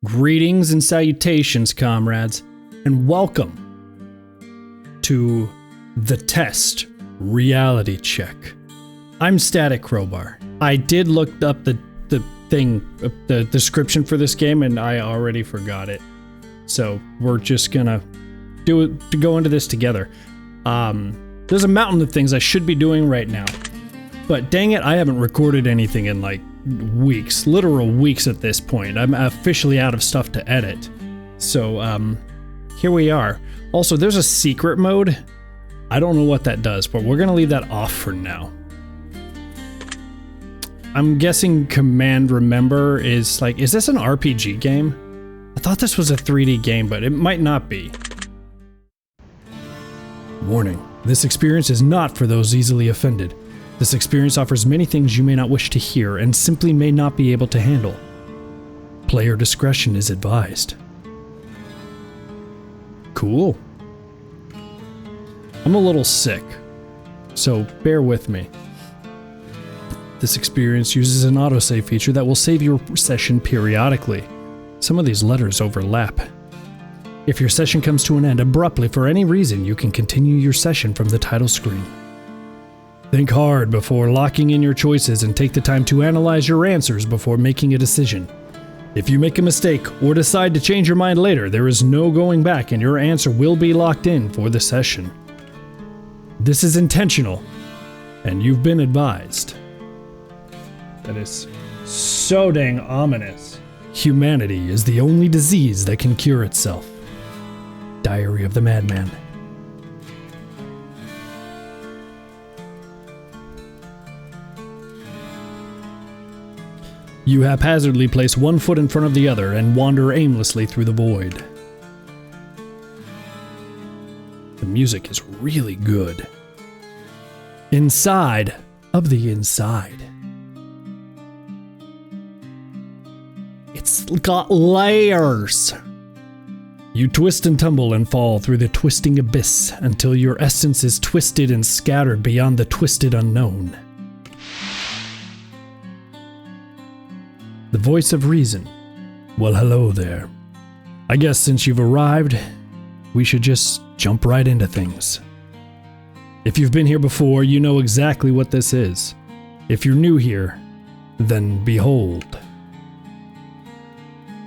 Greetings and salutations, comrades, and welcome to The Test Reality Check. I'm Static Crowbar. I did look up the description for this game, and I already forgot it. So we're just gonna go into this together. There's a mountain of things I should be doing right now, but dang it, I haven't recorded anything in like weeks, literal weeks at this point. I'm officially out of stuff to edit. So, here we are. Also, there's a secret mode. I don't know what that does, but we're gonna leave that off for now. I'm guessing Command Remember is like, is this an RPG game? I thought this was a 3D game, but it might not be. Warning, this experience is not for those easily offended. This experience offers many things you may not wish to hear and simply may not be able to handle. Player discretion is advised. Cool. I'm a little sick, so bear with me. This experience uses an autosave feature that will save your session periodically. Some of these letters overlap. If your session comes to an end abruptly for any reason, you can continue your session from the title screen. Think hard before locking in your choices and take the time to analyze your answers before making a decision. If you make a mistake or decide to change your mind later, there is no going back and your answer will be locked in for the session. This is intentional, and you've been advised. That is so dang ominous. Humanity is the only disease that can cure itself. Diary of the Madman. You haphazardly place one foot in front of the other and wander aimlessly through the void. The music is really good. Inside of the inside. It's got layers. You twist and tumble and fall through the twisting abyss until your essence is twisted and scattered beyond the twisted unknown. The voice of reason. Well, hello there. I guess since you've arrived, we should just jump right into things. If you've been here before, you know exactly what this is. If you're new here, then behold.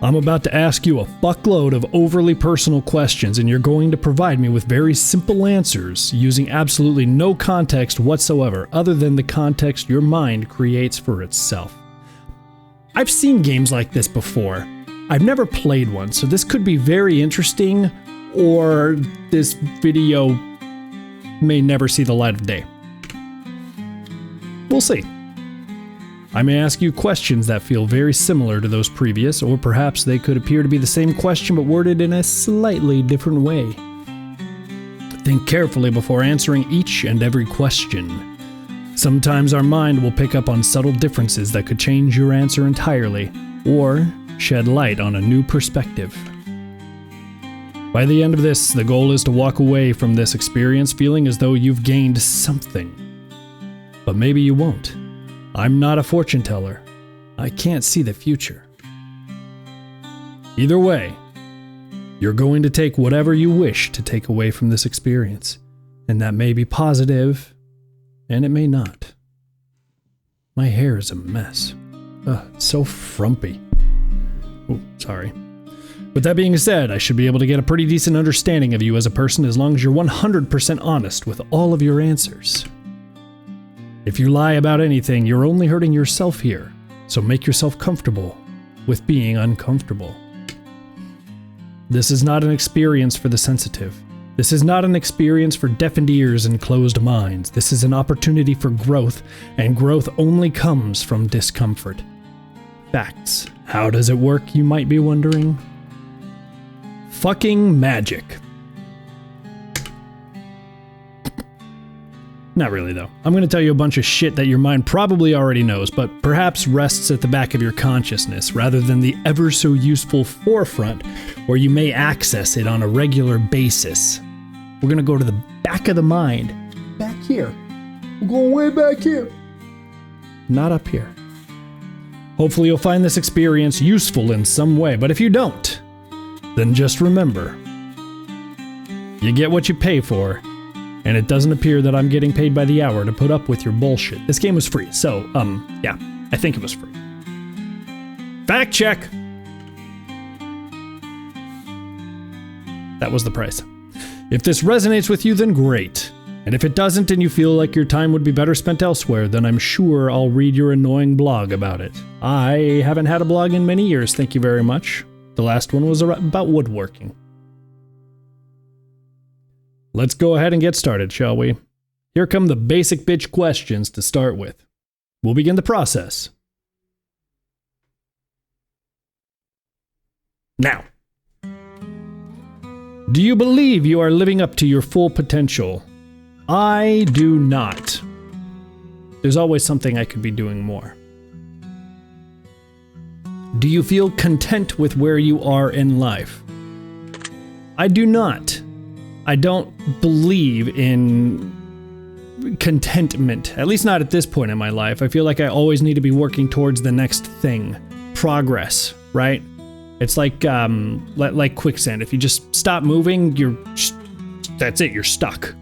I'm about to ask you a fuckload of overly personal questions, and you're going to provide me with very simple answers using absolutely no context whatsoever other than the context your mind creates for itself. I've seen games like this before. I've never played one, so this could be very interesting, or this video may never see the light of day. We'll see. I may ask you questions that feel very similar to those previous, or perhaps they could appear to be the same question but worded in a slightly different way. Think carefully before answering each and every question. Sometimes our mind will pick up on subtle differences that could change your answer entirely, or shed light on a new perspective. By the end of this, the goal is to walk away from this experience feeling as though you've gained something. But maybe you won't. I'm not a fortune teller. I can't see the future. Either way, you're going to take whatever you wish to take away from this experience, and that may be positive, and it may not. My hair is a mess. It's so frumpy. Oh, sorry. With that being said, I should be able to get a pretty decent understanding of you as a person as long as you're 100% honest with all of your answers. If you lie about anything, you're only hurting yourself here, so make yourself comfortable with being uncomfortable. This is not an experience for the sensitive. This is not an experience for deafened ears and closed minds. This is an opportunity for growth, and growth only comes from discomfort. Facts. How does it work, you might be wondering? Fucking magic. Not really, though. I'm going to tell you a bunch of shit that your mind probably already knows, but perhaps rests at the back of your consciousness rather than the ever so useful forefront where you may access it on a regular basis. We're going to go to the back of the mind. Back here. We're going way back here. Not up here. Hopefully you'll find this experience useful in some way, but if you don't, then just remember, you get what you pay for, and it doesn't appear that I'm getting paid by the hour to put up with your bullshit. This game was free, so, yeah, I think it was free. Fact check! That was the price. If this resonates with you, then great. And if it doesn't and you feel like your time would be better spent elsewhere, then I'm sure I'll read your annoying blog about it. I haven't had a blog in many years, thank you very much. The last one was about woodworking. Let's go ahead and get started, shall we? Here come the basic bitch questions to start with. We'll begin the process. Now, do you believe you are living up to your full potential? I do not. There's always something I could be doing more. Do you feel content with where you are in life? I do not. I don't believe in contentment, at least not at this point in my life. I feel like I always need to be working towards the next thing. Progress, right? It's like quicksand. If you just stop moving, that's it, you're stuck.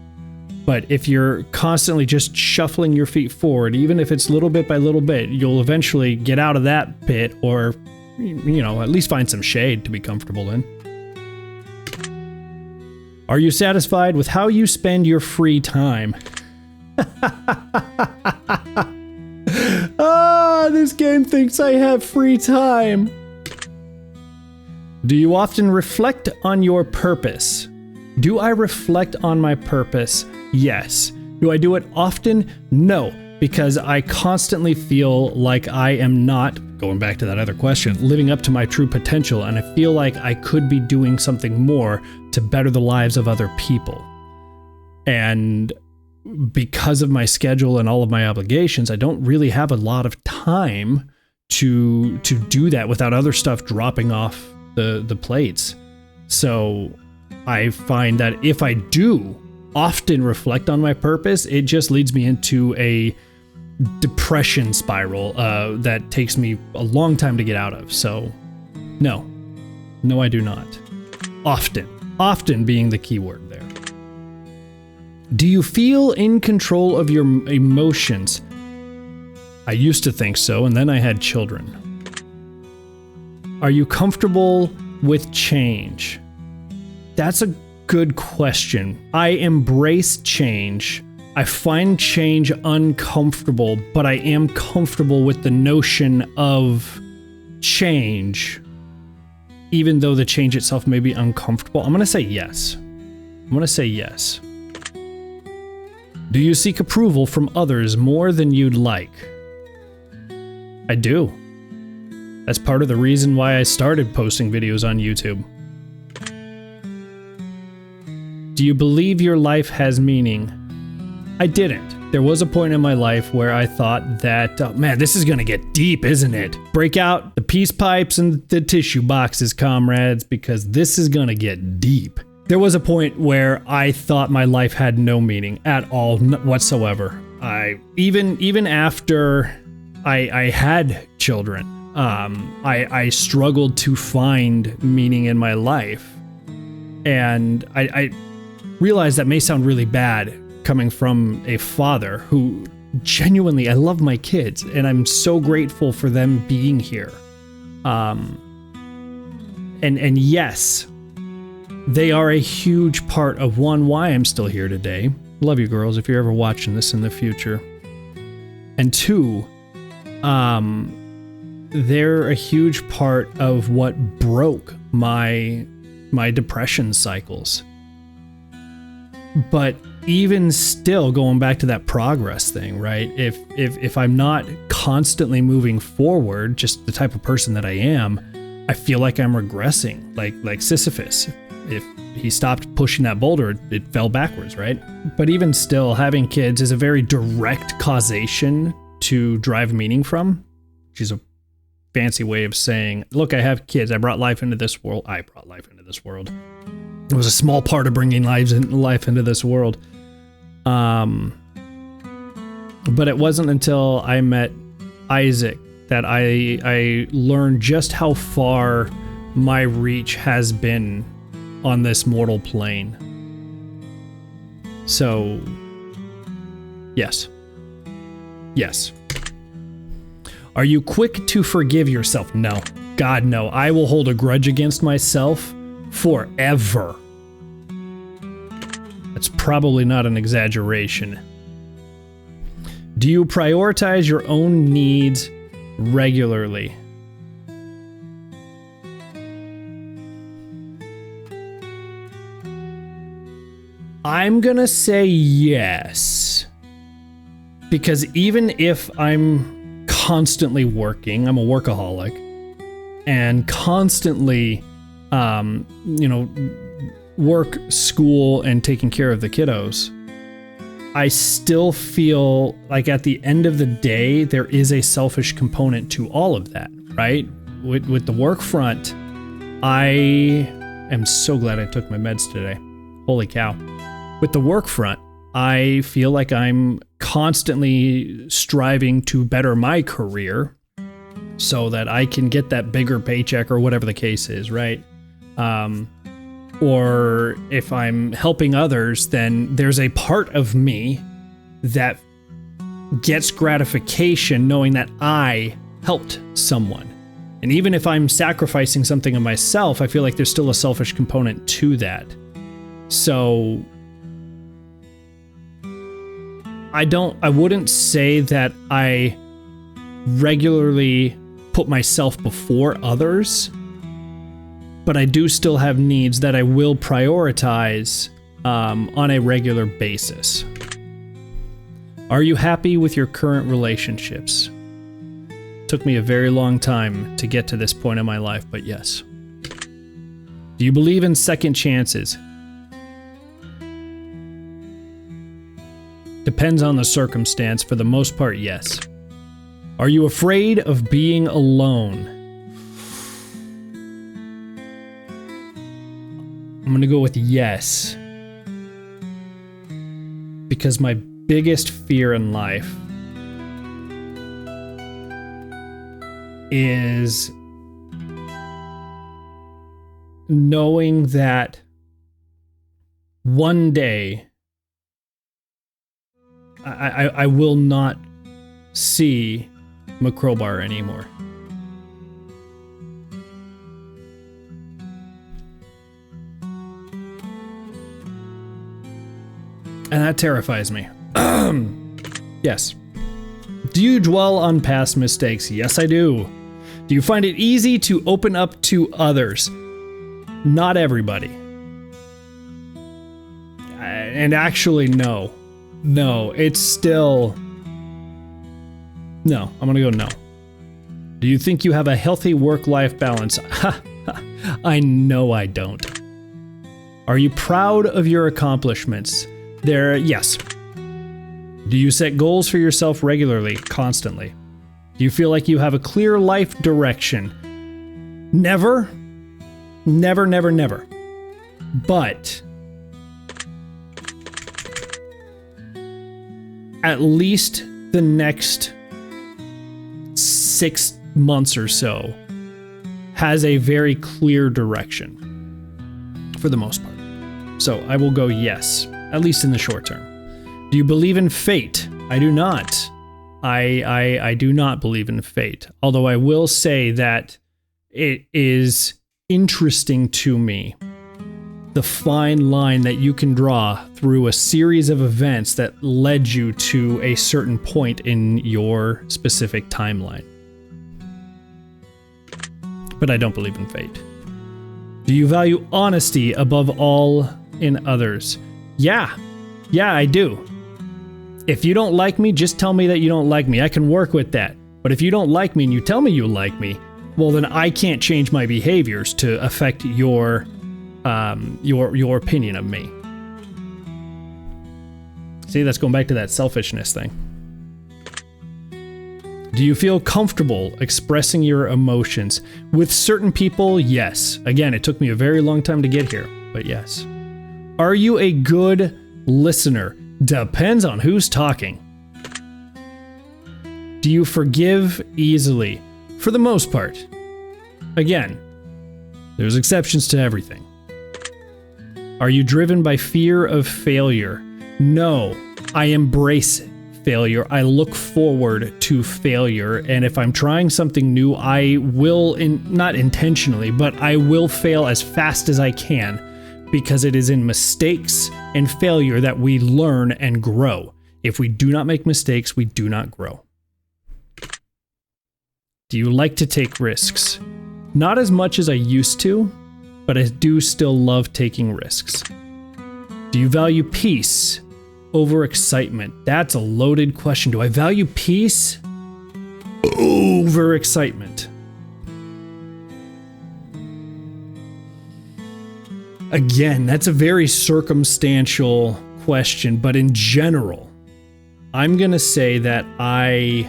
But if you're constantly just shuffling your feet forward, even if it's little bit by little bit, you'll eventually get out of that pit or, you know, at least find some shade to be comfortable in. Are you satisfied with how you spend your free time? This game thinks I have free time. Do you often reflect on your purpose? Do I reflect on my purpose? Yes. Do I do it often? No, because I constantly feel like I am not, going back to that other question, living up to my true potential, and I feel like I could be doing something more to better the lives of other people. And because of my schedule and all of my obligations, I don't really have a lot of time to do that without other stuff dropping off the plates. So I find that if I do often reflect on my purpose, it just leads me into a depression spiral that takes me a long time to get out of. So no, I do not. Often being the key word there. Do you feel in control of your emotions? I used to think so, and then I had children. Are you comfortable with change? That's a good question. I embrace change. I find change uncomfortable, but I am comfortable with the notion of change, even though the change itself may be uncomfortable. I'm going to say yes. Do you seek approval from others more than you'd like? I do. That's part of the reason why I started posting videos on YouTube. Do you believe your life has meaning? I didn't. There was a point in my life where I thought that, oh man, this is gonna get deep, isn't it? Break out the peace pipes and the tissue boxes, comrades, because this is gonna get deep. There was a point where I thought my life had no meaning at all whatsoever. Even after I had children, I struggled to find meaning in my life. And I realize that may sound really bad coming from a father who genuinely, I love my kids and I'm so grateful for them being here. And yes, they are a huge part of why I'm still here today. Love you girls if you're ever watching this in the future. And two, they're a huge part of what broke my depression cycles. But even still, going back to that progress thing, right? If I'm not constantly moving forward, just the type of person that I am, I feel like I'm regressing, like Sisyphus. If he stopped pushing that boulder, it fell backwards, right? But even still, having kids is a very direct causation to drive meaning from, which is a fancy way of saying, look, I have kids. I brought life into this world. It was a small part of bringing life into this world. But it wasn't until I met Isaac that I learned just how far my reach has been on this mortal plane. So, yes. Yes. Are you quick to forgive yourself? No. God, no. I will hold a grudge against myself forever. That's probably not an exaggeration. Do you prioritize your own needs regularly? I'm gonna say yes. Because even if I'm constantly working, I'm a workaholic, and constantly, work, school, and taking care of the kiddos, I still feel like at the end of the day, there is a selfish component to all of that, right? With the work front, I am so glad I took my meds today. Holy cow. With the work front, I feel like I'm constantly striving to better my career so that I can get that bigger paycheck or whatever the case is, right? Or if I'm helping others, then there's a part of me that gets gratification knowing that I helped someone. And even if I'm sacrificing something of myself, I feel like there's still a selfish component to that. So I wouldn't say that I regularly put myself before others, but I do still have needs that I will prioritize on a regular basis. Are you happy with your current relationships? Took me a very long time to get to this point in my life, but yes. Do you believe in second chances? Depends on the circumstance. For the most part, yes. Are you afraid of being alone? I'm gonna go with yes. Because my biggest fear in life is knowing that one day I will not see Crowbar anymore. And that terrifies me. Yes. Do you dwell on past mistakes? Yes, I do. Do you find it easy to open up to others? Not everybody. And actually, no. No, it's still... No, I'm gonna go no. Do you think you have a healthy work-life balance? I know I don't. Are you proud of your accomplishments? Yes. Do you set goals for yourself regularly, constantly? Do you feel like you have a clear life direction? Never. Never, never, never. But at least the next 6 months or so has a very clear direction for the most part. So I will go yes, at least in the short term. Do you believe in fate? I do not. I do not believe in fate. Although I will say that it is interesting to me the fine line that you can draw through a series of events that led you to a certain point in your specific timeline. But I don't believe in fate. Do you value honesty above all in others? Yeah, I do. If you don't like me, just tell me that you don't like me. I can work with that. But if you don't like me and you tell me you like me, well, then I can't change my behaviors to affect your opinion of me. See, that's going back to that selfishness thing. Do you feel comfortable expressing your emotions? With certain people, yes. Again, it took me a very long time to get here, but yes. Are you a good listener? Depends on who's talking. Do Do you forgive easily? For the most part. Again, there's exceptions to everything. Are you driven by fear of failure? No, I embrace failure. I look forward to failure, and if I'm trying something new, I will, not intentionally, but I will fail as fast as I can, because it is in mistakes and failure that we learn and grow. If we do not make mistakes, we do not grow. Do you like to take risks? Not as much as I used to, but I do still love taking risks. Do you value peace over excitement? That's a loaded question. Do I value peace over excitement? Again, that's a very circumstantial question, but in general, I'm gonna say that I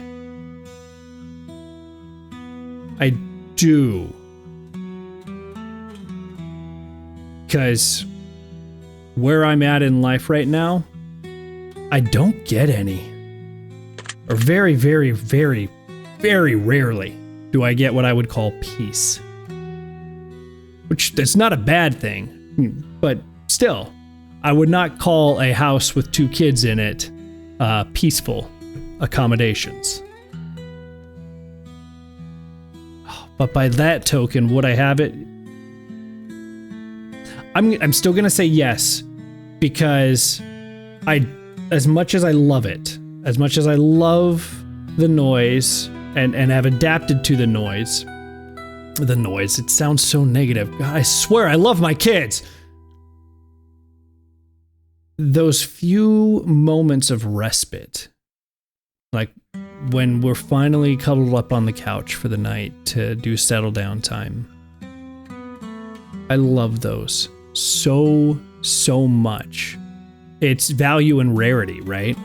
do. Because where I'm at in life right now, I don't get any. Or very, very, very, very rarely do I get what I would call peace. Which, that's not a bad thing, but still, I would not call a house with 2 kids in it peaceful accommodations. But by that token, would I have it? I'm still gonna say yes, because as much as I love it, as much as I love the noise and have adapted to the noise, it sounds so negative. I swear I love my kids. Those few moments of respite, like when we're finally cuddled up on the couch for the night to do settle down time. I love those so much. It's value and rarity, right?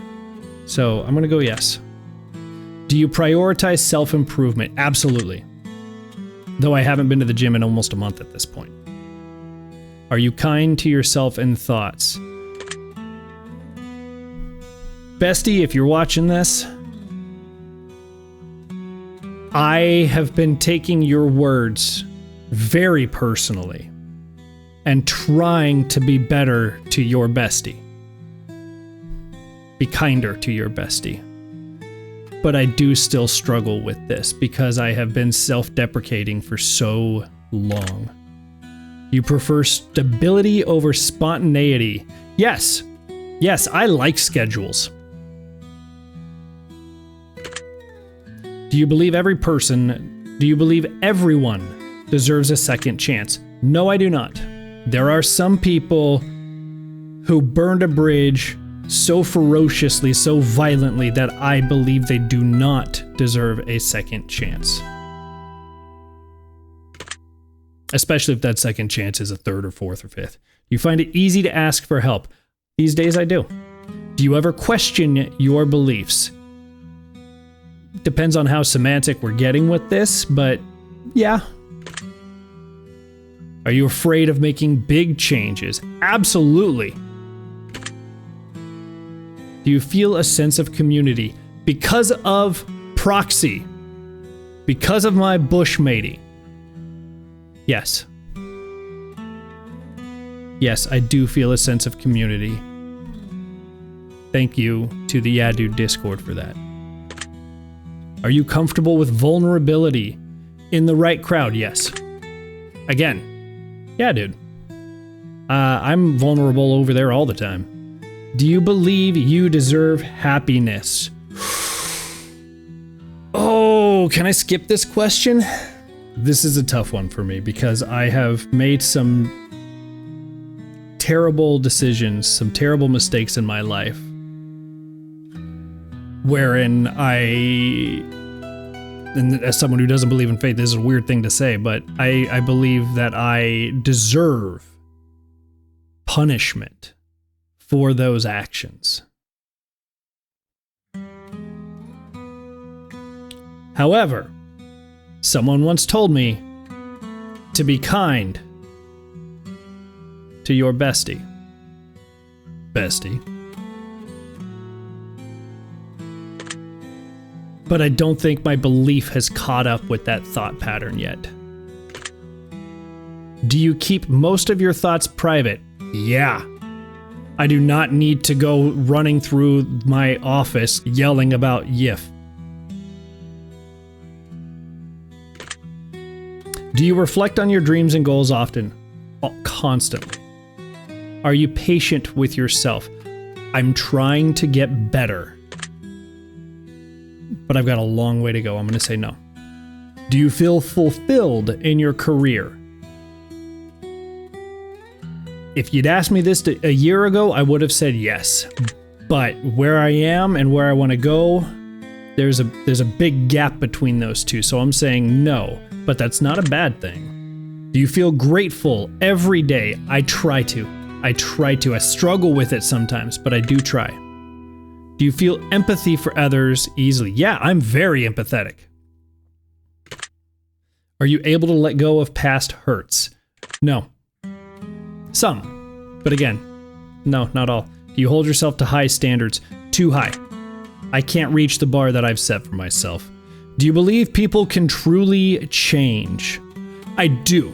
So I'm gonna go yes. Do you prioritize self-improvement? Absolutely. Though I haven't been to the gym in almost a month at this point. Are you kind to yourself in thoughts? Bestie, if you're watching this, I have been taking your words very personally and trying to be better to your bestie. Be kinder to your bestie. But I do still struggle with this because I have been self-deprecating for so long. You prefer stability over spontaneity? Yes. Yes, I like schedules. Do you believe everyone deserves a second chance? No, I do not. There are some people who burned a bridge so ferociously, so violently, that I believe they do not deserve a second chance. Especially if that second chance is a third or fourth or fifth. You find it easy to ask for help. These days I do. Do you ever question your beliefs? Depends on how semantic we're getting with this, but yeah. Are you afraid of making big changes? Absolutely. Do you feel a sense of community? Because of proxy. Because of my bushmating. Yes. Yes, I do feel a sense of community. Thank you to the Yeah Dude Discord for that. Are you comfortable with vulnerability? In the right crowd, yes. Again, yeah, dude. I'm vulnerable over there all the time. Do you believe you deserve happiness? Oh, can I skip this question? This is a tough one for me because I have made some terrible decisions, some terrible mistakes in my life, wherein and as someone who doesn't believe in fate, this is a weird thing to say, but I believe that I deserve punishment for those actions. However, someone once told me to be kind to your bestie. but I don't think my belief has caught up with that thought pattern yet. Do you keep most of your thoughts private? Yeah. I do not need to go running through my office yelling about Yif. Do you reflect on your dreams and goals often? Oh, constantly. Are you patient with yourself? I'm trying to get better, but I've got a long way to go. I'm going to say no. Do you feel fulfilled in your career? If you'd asked me this a year ago, I would have said yes. But where I am and where I want to go, there's a big gap between those two. So I'm saying no, but that's not a bad thing. Do you feel grateful every day? I try to. I struggle with it sometimes, but I do try. Do you feel empathy for others easily? Yeah, I'm very empathetic. Are you able to let go of past hurts? No. Some. But again, no, not all. Do you hold yourself to high standards? Too high. I can't reach the bar that I've set for myself. Do you believe people can truly change? I do.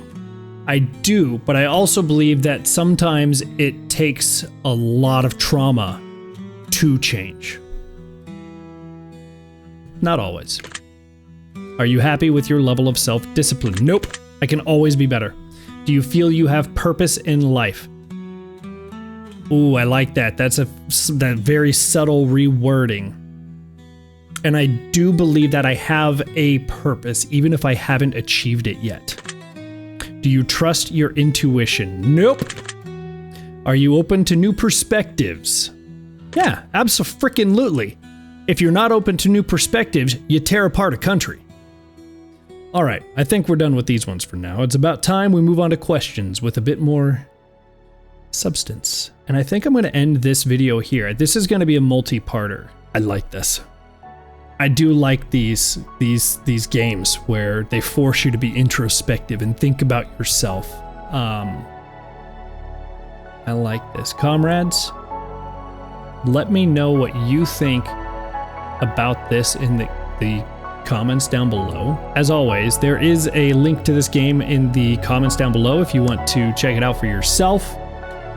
I do, but I also believe that sometimes it takes a lot of trauma to change. Not always. Are you happy with your level of self-discipline? Nope. I can always be better. Do you feel you have purpose in life? Ooh, I like that. That's that very subtle rewording. And I do believe that I have a purpose, even if I haven't achieved it yet. Do you trust your intuition? Nope. Are you open to new perspectives? Yeah, abso-frickin-lutely. If you're not open to new perspectives, you tear apart a country. Alright, I think we're done with these ones for now. It's about time we move on to questions with a bit more substance. And I think I'm going to end this video here. This is going to be a multi-parter. I like this. I do like these games where they force you to be introspective and think about yourself. I like this. Comrades, let me know what you think about this in the comments down below. As always, there is a link to this game in the comments down below if you want to check it out for yourself.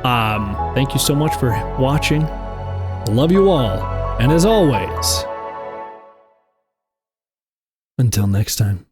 Thank you so much for watching. I love you all. And as always, until next time.